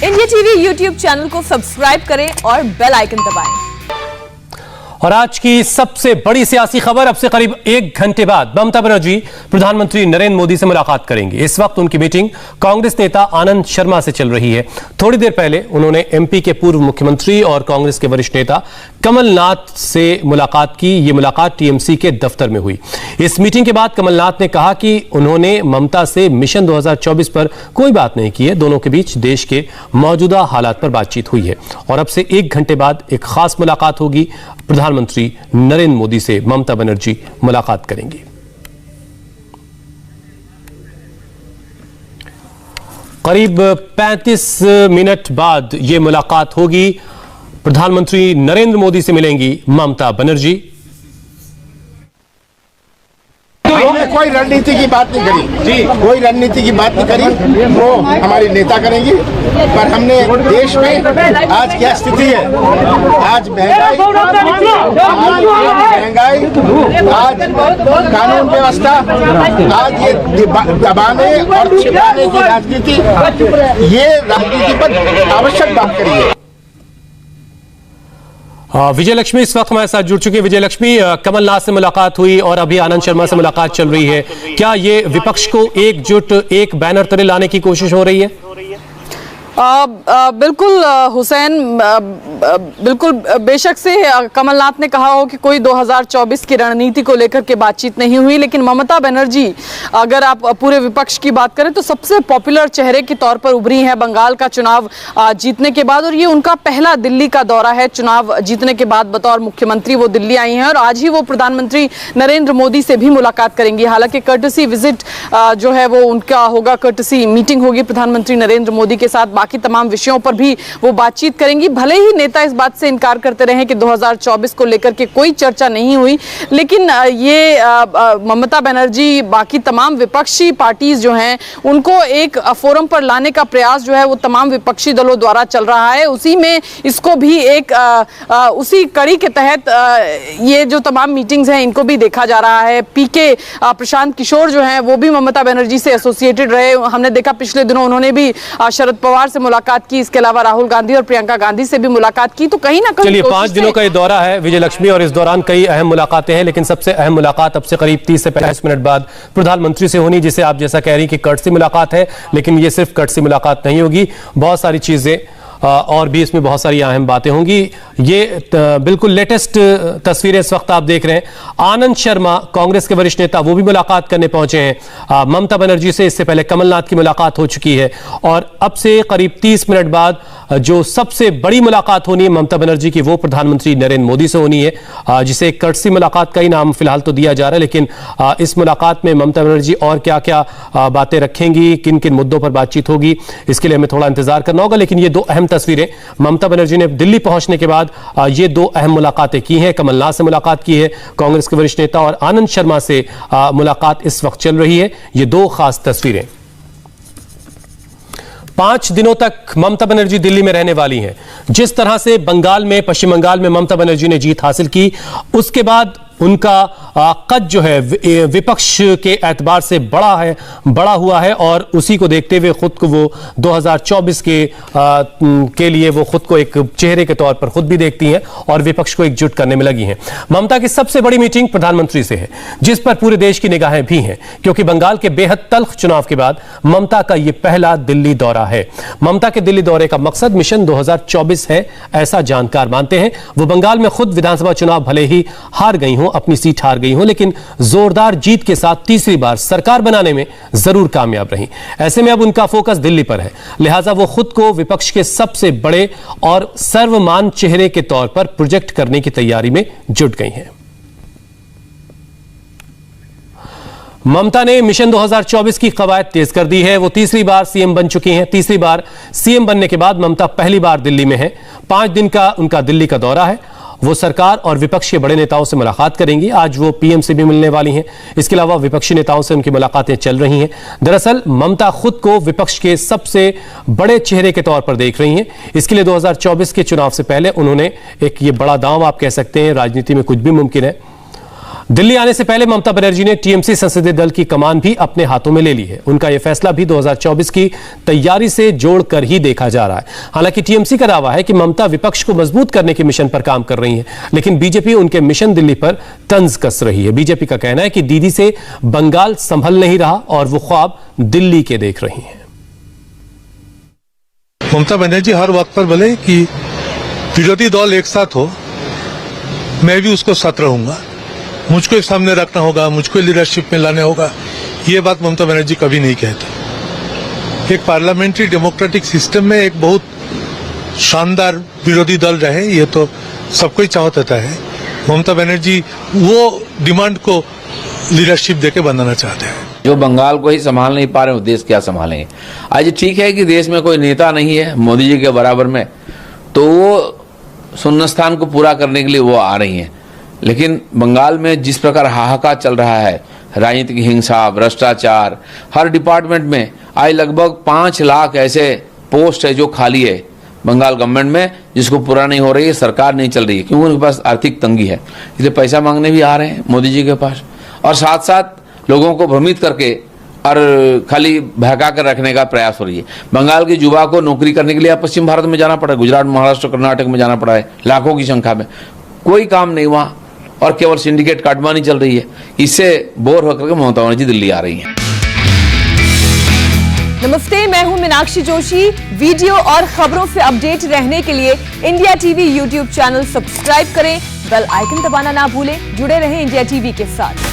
India TV YouTube channel को subscribe करें और बेल आइकन दबाएं। और आज की सबसे बड़ी सियासी खबर, अब से करीब 1 घंटे बाद ममता बनर्जी प्रधानमंत्री नरेंद्र मोदी से मुलाकात करेंगे। इस वक्त उनकी मीटिंग कांग्रेस नेता आनंद शर्मा से चल रही है। थोड़ी देर पहले उन्होंने एमपी के पूर्व मुख्यमंत्री और कांग्रेस के वरिष्ठ नेता कमलनाथ से मुलाकात की। ये मुलाकात टीएमसी के दफ्तर में हुई। इस मीटिंग के बाद कमलनाथ ने कहा कि उन्होंने ममता से मिशन 2024 पर कोई बात नहीं की है। दोनों के बीच देश के मौजूदा हालात पर बातचीत हुई है और अब से 1 घंटे बाद एक खास मुलाकात होगी। प्रधानमंत्री नरेंद्र मोदी से ममता बनर्जी मुलाकात करेंगी। करीब 35 मिनट बाद यह मुलाकात होगी। प्रधानमंत्री नरेंद्र मोदी से मिलेंगी ममता बनर्जी। हमने कोई रणनीति की बात नहीं करी जी, कोई रणनीति की बात नहीं करी, वो हमारी नेता करेंगी। पर हमने देश में आज क्या स्थिति है, आज महंगाई, आज कानून व्यवस्था, आज ये दबाने और छिपाने की राजनीति, ये राजनीति पर आवश्यक बात करी है। विजय लक्ष्मी इस वक्त हमारे साथ जुड़ चुके हैं। विजय लक्ष्मी, कमलनाथ से मुलाकात हुई और अभी आनंद शर्मा से मुलाकात चल रही है। क्या ये विपक्ष को एकजुट एक बैनर तले लाने की कोशिश हो रही है? बिल्कुल हुसैन, बिल्कुल बेशक से कमलनाथ ने कहा हो कि कोई 2024 की रणनीति को लेकर के बातचीत नहीं हुई, लेकिन ममता बनर्जी अगर आप पूरे विपक्ष की बात करें तो सबसे पॉपुलर चेहरे के तौर पर उभरी हैं बंगाल का चुनाव जीतने के बाद। और ये उनका पहला दिल्ली का दौरा है। चुनाव जीतने के बाद बतौर मुख्यमंत्री वो दिल्ली आई हैं और आज ही वो प्रधानमंत्री नरेंद्र मोदी से भी मुलाकात करेंगी। हालांकि कर्टसी विजिट जो है वो उनका होगा, कर्टसी मीटिंग होगी प्रधानमंत्री नरेंद्र मोदी के साथ। बाकी तमाम विषयों पर भी वो बातचीत करेंगी। भले ही नेता इस बात से इनकार करते रहे कि 2024 को लेकर के कोई चर्चा नहीं हुई, लेकिन ये ममता बनर्जी बाकी तमाम विपक्षी पार्टीज जो हैं उनको एक फोरम पर लाने का प्रयास जो है वो तमाम विपक्षी दलों द्वारा चल रहा है। उसी में इसको भी एक उसी कड़ी के तहत ये जो तमाम मीटिंग्स हैं इनको भी देखा जा रहा है। पीके प्रशांत किशोर जो हैं वो भी ममता बनर्जी से एसोसिएटेड रहे। हमने देखा पिछले दिनों उन्होंने भी शरद पवार से मुलाकात की। इसके अलावा राहुल गांधी और प्रियंका गांधी से भी मुलाकात की। तो कहीं ना कहीं चलिए 5 दिनों का ये दौरा है विजय लक्ष्मी, और इस दौरान कई अहम मुलाकातें हैं, लेकिन सबसे अहम मुलाकात अब से करीब 30 से 35 मिनट बाद प्रधानमंत्री से होनी, जिसे आप जैसा कह रही कि कर्टसी मुलाकात है, लेकिन ये सिर्फ कर्टसी मुलाकात नहीं होगी। बहुत सारी चीजें और भी इसमें बहुत सारी अहम बातें होंगी। ये बिल्कुल लेटेस्ट तस्वीरें इस वक्त आप देख रहे हैं। आनंद शर्मा कांग्रेस के वरिष्ठ नेता वो भी मुलाकात करने पहुंचे हैं ममता बनर्जी से। इससे पहले कमलनाथ की मुलाकात हो चुकी है और अब से करीब 30 मिनट बाद जो सबसे बड़ी मुलाकात होनी है ममता बनर्जी की, वो प्रधानमंत्री नरेंद्र मोदी से होनी है, जिसे कर्टसी मुलाकात का ही नाम फिलहाल तो दिया जा रहा है। लेकिन इस मुलाकात में ममता बनर्जी और क्या क्या बातें रखेंगी, किन किन मुद्दों पर बातचीत होगी, इसके लिए हमें थोड़ा इंतजार करना होगा। लेकिन ये 2 अहम तस्वीरें, ममता बनर्जी ने दिल्ली पहुंचने के बाद ये 2 अहम मुलाकातें की हैं। कमलनाथ से मुलाकात की है कांग्रेस के वरिष्ठ नेता, और आनंद शर्मा से मुलाकात इस वक्त चल रही है। ये 2 खास तस्वीरें। 5 दिनों तक ममता बनर्जी दिल्ली में रहने वाली हैं। जिस तरह से पश्चिम बंगाल में ममता बनर्जी ने जीत हासिल की, उसके बाद उनका कद जो है विपक्ष के एतबार से बड़ा हुआ है और उसी को देखते हुए खुद को वो 2024 के लिए वो खुद को एक चेहरे के तौर पर खुद भी देखती हैं और विपक्ष को एकजुट करने में लगी हैं। ममता की सबसे बड़ी मीटिंग प्रधानमंत्री से है, जिस पर पूरे देश की निगाहें भी हैं, क्योंकि बंगाल के बेहद तल्ख चुनाव के बाद ममता का यह पहला दिल्ली दौरा है। ममता के दिल्ली दौरे का मकसद मिशन 2024 है, ऐसा जानकार मानते हैं। वो बंगाल में खुद विधानसभा चुनाव भले ही हार गई हो, अपनी सीट हार गई हो, लेकिन जोरदार जीत के साथ तीसरी बार सरकार बनाने में जरूर कामयाब रही। ऐसे में अब उनका फोकस दिल्ली पर है, लिहाजा वो खुद को विपक्ष के सबसे बड़े और सर्वमान्य चेहरे के तौर पर प्रोजेक्ट करने की तैयारी में जुट गई हैं। ममता ने मिशन 2024 की कवायद तेज कर दी है। वो तीसरी बार सीएम बन चुकी हैं। तीसरी बार सीएम बनने के बाद ममता पहली बार दिल्ली में है। 5 दिन का उनका दिल्ली का दौरा है। वो सरकार और विपक्ष के बड़े नेताओं से मुलाकात करेंगी। आज वो पीएम से भी मिलने वाली हैं। इसके अलावा विपक्षी नेताओं से उनकी मुलाकातें चल रही हैं। दरअसल ममता खुद को विपक्ष के सबसे बड़े चेहरे के तौर पर देख रही हैं। इसके लिए 2024 के चुनाव से पहले उन्होंने एक ये बड़ा दांव आप कह सकते हैं, राजनीति में कुछ भी मुमकिन है, दिल्ली आने से पहले ममता बनर्जी ने टीएमसी संसदीय दल की कमान भी अपने हाथों में ले ली है। उनका यह फैसला भी 2024 की तैयारी से जोड़कर ही देखा जा रहा है। हालांकि टीएमसी का दावा है कि ममता विपक्ष को मजबूत करने के मिशन पर काम कर रही हैं, लेकिन बीजेपी उनके मिशन दिल्ली पर तंज कस रही है। बीजेपी का कहना है कि दीदी से बंगाल संभल नहीं रहा और वो ख्वाब दिल्ली के देख रही हैं। ममता बनर्जी हर वक्त पर बोले कि विरोधी दल एक साथ हो, मैं भी उसको साथ रहूंगा, मुझको एक सामने रखना होगा, मुझको लीडरशिप में लाने होगा। ये बात ममता बनर्जी कभी नहीं कहती। एक पार्लियामेंट्री डेमोक्रेटिक सिस्टम में एक बहुत शानदार विरोधी दल रहे, ये तो सबको ही चाहता है। ममता बनर्जी वो डिमांड को लीडरशिप देके बनाना चाहते हैं। जो बंगाल को ही संभाल नहीं पा रहे, वो देश क्या संभालेंगे। आज ठीक है कि देश में कोई नेता नहीं है मोदी जी के बराबर में, तो वो शून्यस्थान को पूरा करने के लिए वो आ रही हैं। लेकिन बंगाल में जिस प्रकार हाहाकार चल रहा है, राजनीतिक हिंसा, भ्रष्टाचार, हर डिपार्टमेंट में आज लगभग 5 लाख ऐसे पोस्ट है जो खाली है बंगाल गवर्नमेंट में, जिसको पूरा नहीं हो रही है, सरकार नहीं चल रही है, क्योंकि उनके पास आर्थिक तंगी है। इसलिए पैसा मांगने भी आ रहे हैं मोदी जी के पास, और साथ साथ लोगों को भ्रमित करके और खाली बहका कर रखने का प्रयास हो रही है। बंगाल के युवा को नौकरी करने के लिए पश्चिम भारत में जाना पड़ा है, गुजरात, महाराष्ट्र, कर्नाटक में जाना पड़ा है, लाखों की संख्या में। कोई काम नहीं वहाँ, और केवल सिंडिकेट काटमानी चल रही है। इससे बोर होकर के ममता बनर्जी दिल्ली आ रही हैं। नमस्ते, मैं हूं मीनाक्षी जोशी। वीडियो और खबरों से अपडेट रहने के लिए India TV YouTube channel subscribe करें, बेल आइकन दबाना ना भूलें। जुड़े रहें इंडिया टीवी के साथ।